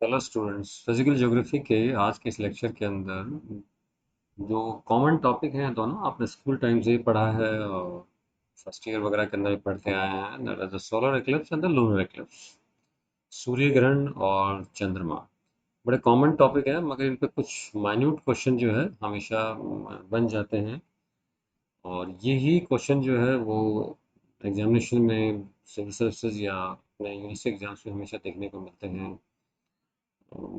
Hello students, physical geography के आज के इस लेक्चर के अंदर जो कॉमन टॉपिक हैं दोनों आपने स्कूल टाइम से ही पढ़ा है और फर्स्ट ईयर वगैरह के अंदर भी पढ़ते आए हैं। That is the solar eclipse and the lunar eclipse. सूर्य ग्रहण और चंद्रमा बड़े कॉमन टॉपिक है, मगर इन पे कुछ माइन्यूट क्वेश्चन जो है हमेशा बन जाते हैं। और यही क्वेश्चन जो है वो एग्जामिनेशन में सिविल सर्विसेज या अपने यूनिवर्सिटी एग्जाम्स में हमेशा देखने को मिलते हैं।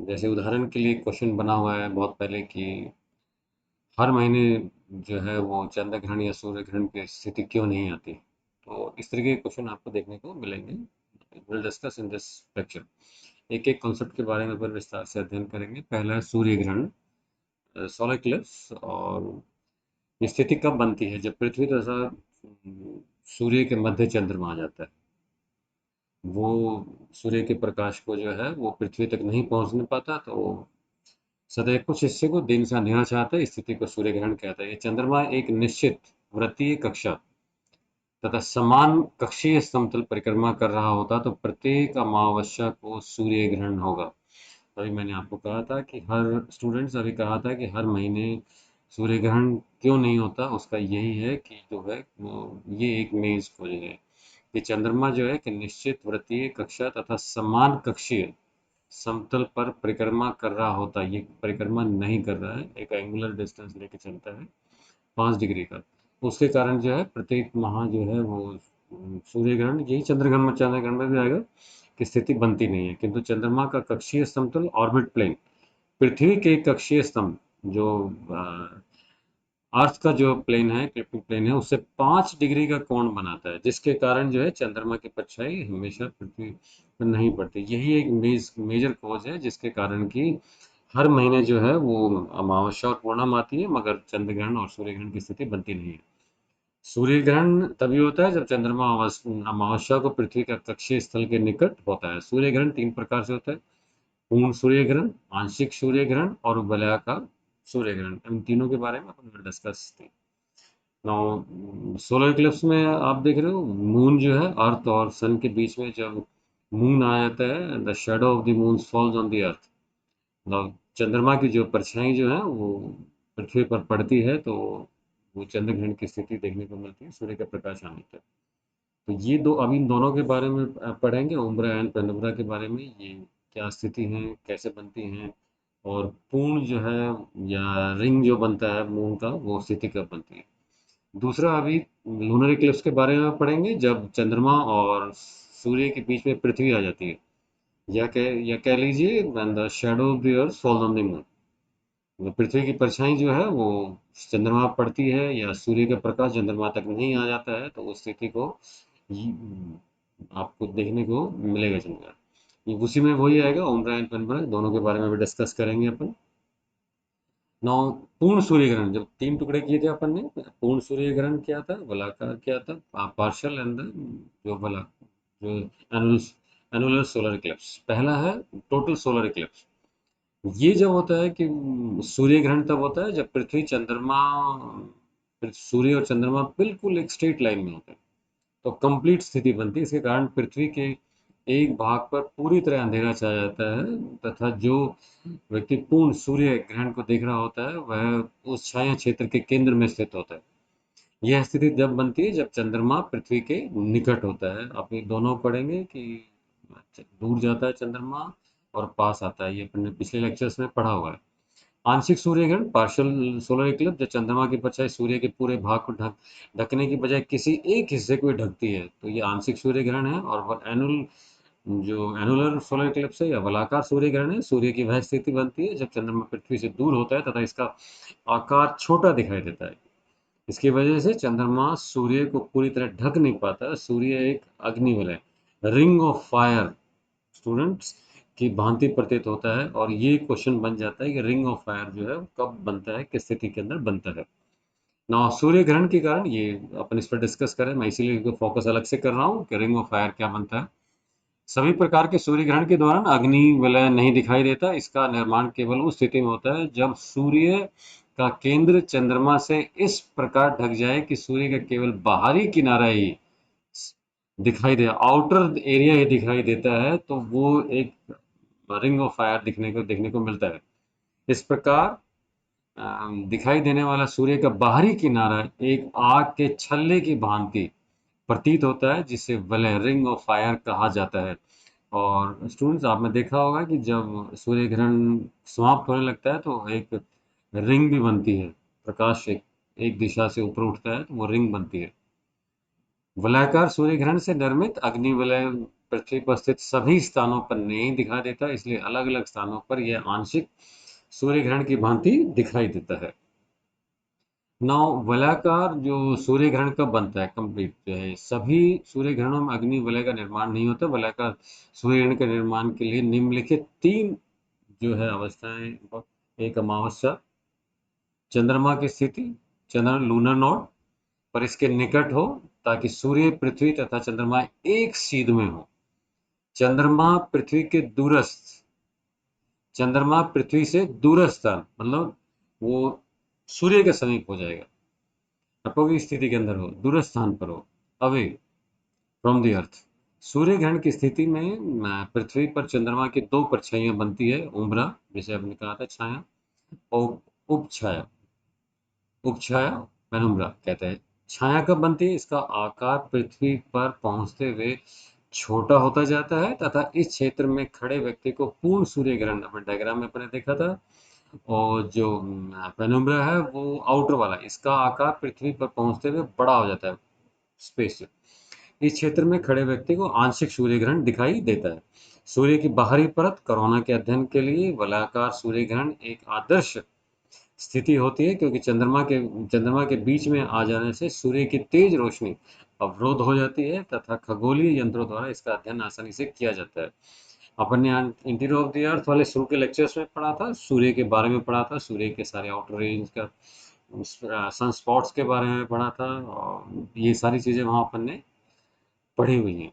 जैसे उदाहरण के लिए क्वेश्चन बना हुआ है बहुत पहले कि हर महीने जो है वो चंद्र ग्रहण या सूर्य ग्रहण की स्थिति क्यों नहीं आती। तो इस तरह के क्वेश्चन आपको देखने को मिलेंगे। Will discuss in this lecture. एक एक कॉन्सेप्ट के बारे में पर विस्तार से अध्ययन करेंगे। पहला है सूर्य ग्रहण, सोलर इक्लिप्स। और ये स्थिति कब बनती है? जब पृथ्वी तथा सूर्य के मध्य चंद्रमा आ जाता है। वो सूर्य के प्रकाश को जो है वो पृथ्वी तक नहीं पहुंचने पाता, तो सदैव कुछ हिस्से को दिन से अंधेरा चाहता है। इस स्थिति को सूर्य ग्रहण कहता है। ये चंद्रमा एक निश्चित वृत्तीय कक्षा तथा समान कक्षीय समतल परिक्रमा कर रहा होता तो प्रत्येक अमावस्या को सूर्य ग्रहण होगा। अभी मैंने आपको कहा था कि हर स्टूडेंट्स अभी कहा था कि हर महीने सूर्य ग्रहण क्यों नहीं होता। उसका यही है कि जो है वो ये एक मेन खोज है कि चंद्रमा जो है कि निश्चित वृत्तीय कक्षा तथा समान कक्षीय समतल पर परिक्रमा कर रहा होता है। ये परिक्रमा नहीं कर रहा है, एक एंगुलर डिस्टेंस लेके चलता है 5 डिग्री का। उसके कारण जो है प्रत्येक माह जो है वो सूर्य ग्रहण, यही चंद्र ग्रहण में भी आएगा कि स्थिति बनती नहीं है। किंतु चंद्रमा का कक्षीय समतल ऑर्बिट प्लेन, पृथ्वी के कक्षीय स्तंभ जो अर्थ का जो प्लेन है, क्लिपिंग प्लेन है, उससे 5 डिग्री का कोण बनाता है, जिसके कारण जो है चंद्रमा की परछाई हमेशा पृथ्वी पर नहीं पड़ती। यही एक मेजर कॉज है जिसके कारण कि हर महीने जो है वो अमावस्या और पूर्णिमा आती है, मगर चंद्र ग्रहण और सूर्य ग्रहण की स्थिति बनती नहीं है। सूर्य ग्रहण तभी होता है जब चंद्रमा अमावस्या को पृथ्वी का कक्षीय स्थल के निकट होता है। सूर्य ग्रहण 3 प्रकार से होता है: पूर्ण सूर्य ग्रहण, आंशिक सूर्य ग्रहण और वलयाकार सूर्य ग्रहण। इन तीनों के बारे में अपन डिस्कस। नाउ सोलर इक्लिप्स में आप देख रहे हो मून जो है अर्थ और सन के बीच में जब मून आ जाता है, the shadow of the moon false on the earth. मतलब चंद्रमा की जो परछाई जो है वो पृथ्वी पर पड़ती है, तो वो चंद्र ग्रहण की स्थिति देखने को मिलती है सूर्य का प्रकाश आने तक। तो ये दो, अभी इन दोनों के बारे में पढ़ेंगे, उम्ब्रा एंड पेनुम्ब्रा के बारे में। ये क्या स्थिति है, कैसे बनती हैं, और पूर्ण जो है या रिंग जो बनता है मून का, वो स्थिति कब बनती है। दूसरा, अभी लूनर इक्लिप्स के बारे में पढ़ेंगे, जब चंद्रमा और सूर्य के बीच में पृथ्वी आ जाती है, या कह लीजिए when the shadow of the earth falls on the moon. पृथ्वी की परछाई जो है वो चंद्रमा पर पड़ती है या सूर्य का प्रकाश चंद्रमा तक नहीं आ जाता है, तो उस स्थिति को आपको देखने को मिलेगा चंद्रमा। ये उसी में वही आएगा, ओमरा एंड पेनुम्ब्रा, दोनों के बारे में भी डिस्कस करेंगे अपन। नौ, पूर्ण सूर्य ग्रहण, जब 3 टुकड़े किए थे अपन ने। पूर्ण सूर्य ग्रहण क्या था, गोलाकार क्या था, पार्शियल एंड जो बला जो एनुलर एनुलर सोलर इक्लिप्स। पहला है टोटल सोलर इक्लिप्स। ये जब होता है कि सूर्य ग्रहण तब होता है जब पृथ्वी चंद्रमा, सूर्य और चंद्रमा बिल्कुल एक स्ट्रेट लाइन में होते हैं, तो कंप्लीट स्थिति बनती है। इसके कारण पृथ्वी के एक भाग पर पूरी तरह अंधेरा छा जाता है, तथा जो व्यक्ति पूर्ण सूर्य ग्रहण को देख रहा होता है वह उस छाया क्षेत्र के केंद्र में स्थित होता है। यह स्थिति जब बनती है जब चंद्रमा पृथ्वी के निकट होता है। आप ये दोनों पढ़ेंगे कि दूर जाता है चंद्रमा और पास आता है, ये अपने पिछले लेक्चर्स में पढ़ा हुआ है। आंशिक सूर्य ग्रहण, पार्शियल सोलर इक्लिप्स, जब चंद्रमा की परछाई सूर्य के पूरे भाग को ढकने की बजाय किसी एक हिस्से को ही ढकती है, तो ये आंशिक सूर्य ग्रहण है। और वह जो एनुलर सोलर इक्लिप्स है या वलाकार सूर्य ग्रहण है, सूर्य की वह स्थिति बनती है जब चंद्रमा पृथ्वी से दूर होता है तथा इसका आकार छोटा दिखाई देता है। इसकी वजह से चंद्रमा सूर्य को पूरी तरह ढक नहीं पाता। सूर्य एक अग्निवलय, रिंग ऑफ फायर, स्टूडेंट्स, की भांति प्रतीत होता है। और ये क्वेश्चन बन जाता है कि रिंग ऑफ फायर जो है वो कब बनता है, किस स्थिति के अंदर बनता है। ना सूर्य ग्रहण के कारण ये अपन इस पर डिस्कस करें, मैं इसीलिए फोकस अलग से कर रहा हूँ कि रिंग ऑफ फायर क्या बनता है। सभी प्रकार के सूर्य ग्रहण के दौरान अग्नि वलय नहीं दिखाई देता। इसका निर्माण केवल उस स्थिति में होता है जब सूर्य का केंद्र चंद्रमा से इस प्रकार ढक जाए कि सूर्य का केवल बाहरी किनारा ही दिखाई दे, आउटर एरिया ही दिखाई देता है। तो वो एक रिंग ऑफ फायर देखने को मिलता है। इस प्रकार दिखाई देने वाला सूर्य का बाहरी किनारा एक आग के छल्ले की भांति प्रतीत होता है, जिसे वलय रिंग ऑफ फायर कहा जाता है। और स्टूडेंट्स, आपने देखा होगा कि जब सूर्य ग्रहण समाप्त होने लगता है तो एक रिंग भी बनती है। प्रकाश एक दिशा से ऊपर उठता है तो वो रिंग बनती है। वलयाकार सूर्य ग्रहण से निर्मित अग्नि वलय पृथ्वी पर स्थित सभी स्थानों पर नहीं दिखाई देता, इसलिए अलग अलग स्थानों पर यह आंशिक सूर्य ग्रहण की भांति दिखाई देता है। नौ, वलयाकार जो सूर्य ग्रहण कब बनता है कंप्लीट जो है, सभी सूर्य ग्रहणों में अग्नि वलय का निर्माण नहीं होता। वलयाकार सूर्य ग्रहण के निर्माण के लिए निम्नलिखित तीन जो है अवस्थाएं, एक अमावस्या, चंद्रमा की स्थिति, चंद्र लूनर नोड पर इसके निकट हो, ताकि सूर्य पृथ्वी तथा चंद्रमा एक सीध में हो। चंद्रमा पृथ्वी के दूरस्थ चंद्रमा पृथ्वी से दूरस्थ स्थान, मतलब वो सूर्य के समीप हो जाएगा, तपो की स्थिति के अंदर हो, दूरस्थ स्थान पर हो, अवे फ्रॉम द अर्थ। सूर्य ग्रहण की स्थिति में पृथ्वी पर चंद्रमा की दो परछाइयां बनती है, उम्रा जिसे हमने कहा था छाया, और उपछाया। उपछाया पेनुम्ब्रा कहते हैं। छाया कब बनती है? इसका आकार पृथ्वी पर पहुंचते हुए छोटा होता जाता है तथा इस क्षेत्र में खड़े व्यक्ति को पूर्ण सूर्य ग्रहण, अपने डायग्राम में अपने देखा था। और जो पेनुम्ब्रा है वो आउटर वाला, इसका आकार पृथ्वी पर पहुंचते हुए बड़ा हो जाता है स्पेस से। इस क्षेत्र में खड़े व्यक्ति को आंशिक सूर्य ग्रहण दिखाई देता है। सूर्य की बाहरी परत कोरोना के अध्ययन के लिए वलयाकार सूर्य ग्रहण एक आदर्श स्थिति होती है, क्योंकि चंद्रमा के बीच में आ जाने से सूर्य की तेज रोशनी अवरोध हो जाती है तथा खगोलीय यंत्रों द्वारा इसका अध्ययन आसानी से किया जाता है। अपन ने इंटीरियर ऑफ द अर्थ वाले शुरू के लेक्चर्स में पढ़ा था, सूर्य के बारे में पढ़ा था, सूर्य के सारे आउटर रेंज का, सन स्पॉट्स के बारे में पढ़ा था, और ये सारी चीज़ें वहाँ अपन ने पढ़ी हुई हैं।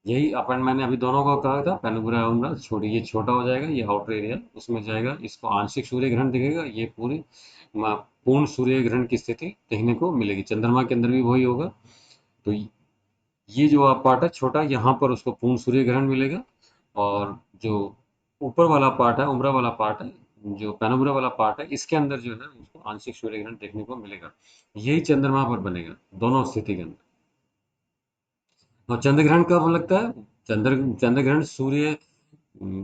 यही अपन मैंने अभी दोनों को कहा था, पेनुब्रा उम्रा छोटी, ये छोटा हो जाएगा, ये आउटर एरिया उसमें जाएगा, इसको आंशिक सूर्य ग्रहण दिखेगा, ये पूरी पूर्ण सूर्य ग्रहण की स्थिति देखने को मिलेगी। चंद्रमा के अंदर भी वही होगा। तो ये जो आप पार्ट है छोटा, यहाँ पर उसको पूर्ण सूर्य ग्रहण मिलेगा। और जो ऊपर वाला पार्ट है, उम्रा वाला पार्ट है, जो पेनुब्रा वाला पार्ट है, इसके अंदर जो है उसको आंशिक सूर्य ग्रहण देखने को मिलेगा। यही चंद्रमा पर बनेगा दोनों स्थिति के अंदर। और चंद्र ग्रहण कब लगता है? चंद्र ग्रहण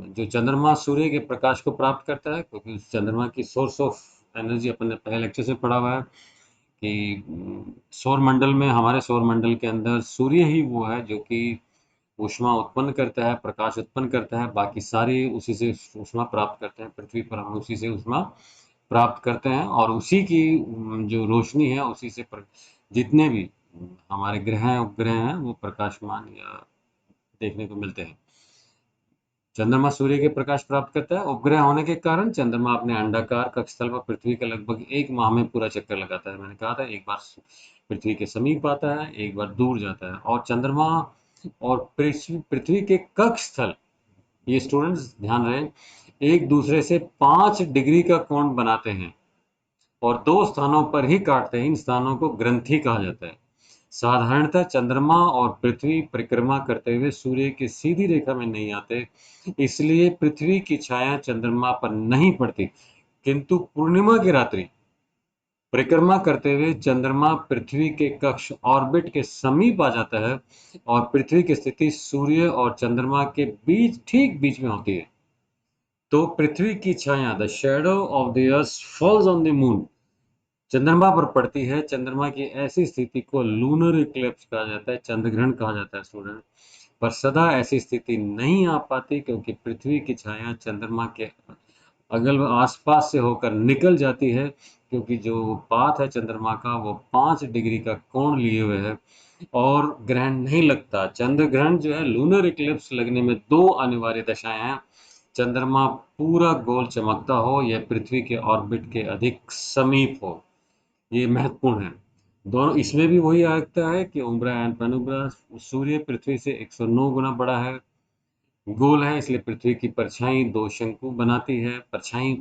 जो चंद्रमा सूर्य के प्रकाश को प्राप्त करता है, क्योंकि उस चंद्रमा की सोर्स ऑफ एनर्जी अपन ने पहले लेक्चर से पढ़ा हुआ है कि सौर मंडल में, हमारे सौर मंडल के अंदर सूर्य ही वो है जो कि ऊष्मा उत्पन्न करता है, प्रकाश उत्पन्न करता है। बाकी सारी उसी से ऊष्मा प्राप्त करते हैं, पृथ्वी पर हम उसी से ऊष्मा प्राप्त करते हैं, और उसी की जो रोशनी है उसी से जितने भी हमारे ग्रह हैं, उपग्रह हैं, वो प्रकाशमान या देखने को मिलते हैं। चंद्रमा सूर्य के प्रकाश प्राप्त करता है। उपग्रह होने के कारण चंद्रमा अपने अंडाकार कक्षतल पर पृथ्वी के लगभग 1 माह में पूरा चक्कर लगाता है। मैंने कहा था, एक बार पृथ्वी के समीप आता है, एक बार दूर जाता है। और चंद्रमा और पृथ्वी पृथ्वी के कक्षस्थल, ये स्टूडेंट्स ध्यान रहे, एक दूसरे से 5 डिग्री का कोण बनाते हैं और दो स्थानों पर ही काटते हैं। इन स्थानों को ग्रंथि कहा जाता है। साधारणतः चंद्रमा और पृथ्वी परिक्रमा करते हुए सूर्य की सीधी रेखा में नहीं आते, इसलिए पृथ्वी की छाया चंद्रमा पर नहीं पड़ती। किंतु पूर्णिमा की रात्रि परिक्रमा करते हुए चंद्रमा पृथ्वी के कक्ष ऑर्बिट के समीप आ जाता है और पृथ्वी की स्थिति सूर्य और चंद्रमा के बीच, ठीक बीच में होती है। तो पृथ्वी की छाया, the shadow of the earth falls on the moon, चंद्रमा पर पड़ती है। चंद्रमा की ऐसी स्थिति को लूनर इक्लिप्स कहा जाता है, चंद्र ग्रहण कहा जाता है स्टूडेंट। पर सदा ऐसी स्थिति नहीं आ पाती, क्योंकि पृथ्वी की छाया चंद्रमा के अगल आसपास से होकर निकल जाती है, क्योंकि जो पाथ है चंद्रमा का वो 5 डिग्री का कोण लिए हुए है और ग्रहण नहीं लगता। चंद्र ग्रहण जो है, लूनर इक्लिप्स लगने में दो अनिवार्य दशाएं हैं: चंद्रमा पूरा गोल चमकता हो या पृथ्वी के ऑर्बिट के अधिक समीप हो। ये महत्वपूर्ण है। दोनों इसमें भी वही आता है कि उम्रा एंड पेनुब्रा, सूर्य पृथ्वी से 109 गुना बड़ा है, गोल है, इसलिए पृथ्वी की परछाई दो शंकु बनाती है। परछाई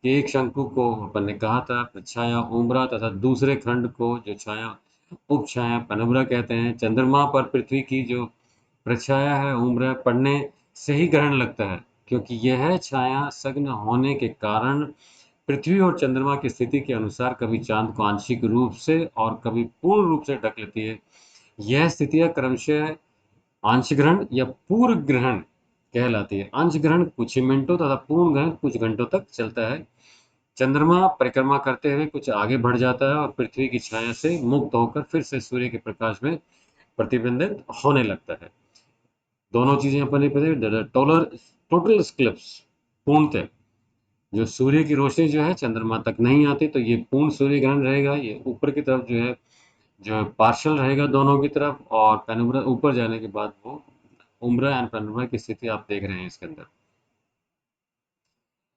के एक शंकु को अपन ने कहा था प्रछाया उम्रा, तथा दूसरे खंड को जो छाया उपछाया पेनुब्रा कहते हैं। चंद्रमा पर पृथ्वी की जो प्रछाया है उम्रा पड़ने से ही ग्रहण लगता है। क्योंकि यह छाया सघन होने के कारण पृथ्वी और चंद्रमा की स्थिति के अनुसार कभी चांद को आंशिक रूप से और कभी पूर्ण रूप से ढक लेती है। यह स्थितियां क्रमशः अंशग्रहण या पूर्ण ग्रहण कहलाती है। अंशग्रहण कुछ ही मिनटों तथा पूर्ण ग्रहण कुछ घंटों तक चलता है। चंद्रमा परिक्रमा करते हुए कुछ आगे बढ़ जाता है और पृथ्वी की छाया से मुक्त होकर फिर से सूर्य के प्रकाश में प्रतिबिंबित होने लगता है। दोनों चीजें अपन ने पढ़ी। टोलर टोटल स्क्लिप्स पूर्णतः जो सूर्य की रोशनी जो है चंद्रमा तक नहीं आती, तो ये पूर्ण सूर्य ग्रहण रहेगा। ये ऊपर की तरफ जो है पार्शल रहेगा दोनों की तरफ, और पेनुम्ब्रा ऊपर जाने के बाद वो उम्ब्रा एंड पेनुम्ब्रा की स्थिति आप देख रहे हैं इसके अंदर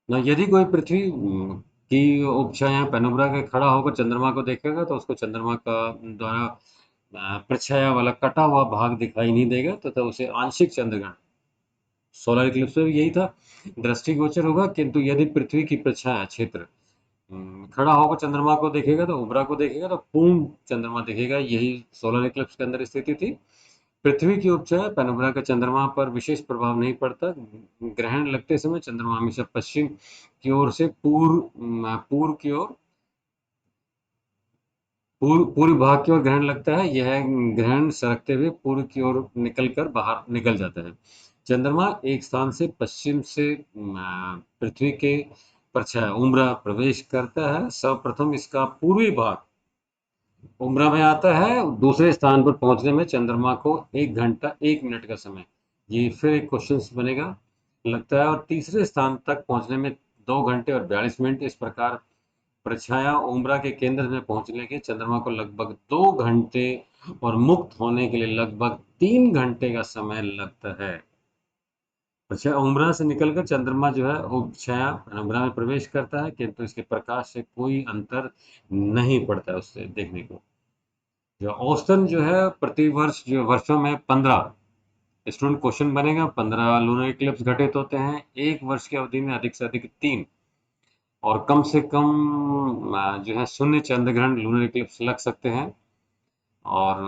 ना। यदि कोई पृथ्वी की उपछाया पेनुम्ब्रा के खड़ा होकर चंद्रमा को देखेगा तो उसको चंद्रमा का द्वारा प्रछाया वाला कटा हुआ भाग दिखाई नहीं देगा, तथा उसे आंशिक चंद्रग्रहण, सोलर इक्लिप्स में भी यही था, दृष्टिगोचर होगा। किंतु यदि पृथ्वी की प्रछाया क्षेत्र खड़ा होकर चंद्रमा को देखेगा तो उब्रा को देखेगा तो पूर्ण चंद्रमा दिखेगा। यही सोलर इक्लिप्स के अंदर स्थिति थी। पृथ्वी की उपचार पेनुब्रा का चंद्रमा पर विशेष प्रभाव नहीं पड़ता। ग्रहण लगते समय चंद्रमा हमेशा पश्चिम की ओर से पूर्व की ओर पूर्व भाग की ओर ग्रहण लगता है। यह ग्रहण सरकते हुए पूर्व की ओर निकल कर बाहर निकल जाता है। चंद्रमा एक स्थान से पश्चिम से पृथ्वी के परछाया उम्रा प्रवेश करता है। सर्वप्रथम इसका पूर्वी भाग उम्रा में आता है। दूसरे स्थान पर पहुंचने में चंद्रमा को 1 घंटा 1 मिनट का समय, ये फिर एक क्वेश्चन बनेगा, लगता है। और तीसरे स्थान तक पहुंचने में 2 घंटे और 42 मिनट। इस प्रकार परछाया उम्रा के केंद्र में पहुंचने के चंद्रमा को लगभग 2 घंटे और मुक्त होने के लिए लगभग 3 घंटे का समय लगता है। परछाया उम्रा से निकलकर चंद्रमा जो है उपछाया उम्रा में प्रवेश करता है, किंतु इसके प्रकाश से कोई अंतर नहीं पड़ता है उससे देखने को। जो औसतन जो है प्रति वर्ष जो वर्षों में 15 स्टूडेंट क्वेश्चन बनेगा, 15 लूनर इक्लिप्स घटित होते हैं एक वर्ष की अवधि में, अधिक से अधिक 3, और कम से कम जो है शून्य चंद्र ग्रहण लूनर इक्लिप्स लग सकते हैं। और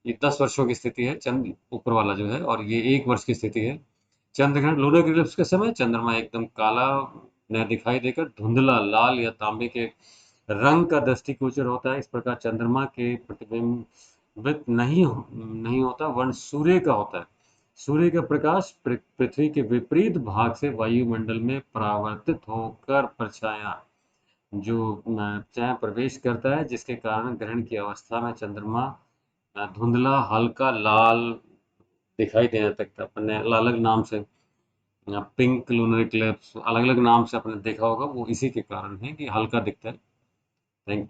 ये 10 वर्षों की स्थिति है, चंद्र ऊपर वाला जो है, और ये 1 वर्ष की स्थिति है। चंद्र ग्रहण लूनर इक्लिप्स के समय चंद्रमा एकदम काला न दिखाई देकर धुंधला लाल या तांबे के रंग का दृष्टिगोचर होता है। इस प्रकार चंद्रमा के प्रतिबिंबित नहीं होता, वर्ण सूर्य का होता है। सूर्य का प्रकाश पृथ्वी के विपरीत भाग से वायुमंडल में परावर्तित होकर परछाया जो चाहे प्रवेश करता है, जिसके कारण ग्रहण की अवस्था में चंद्रमा धुंधला हल्का लाल दिखाई देने तक था। अपने अलग अलग नाम से पिंक लूनर इक्लिप्स अलग अलग नाम से आपने देखा होगा, वो इसी के कारण है कि हल्का दिखता है। Thank you.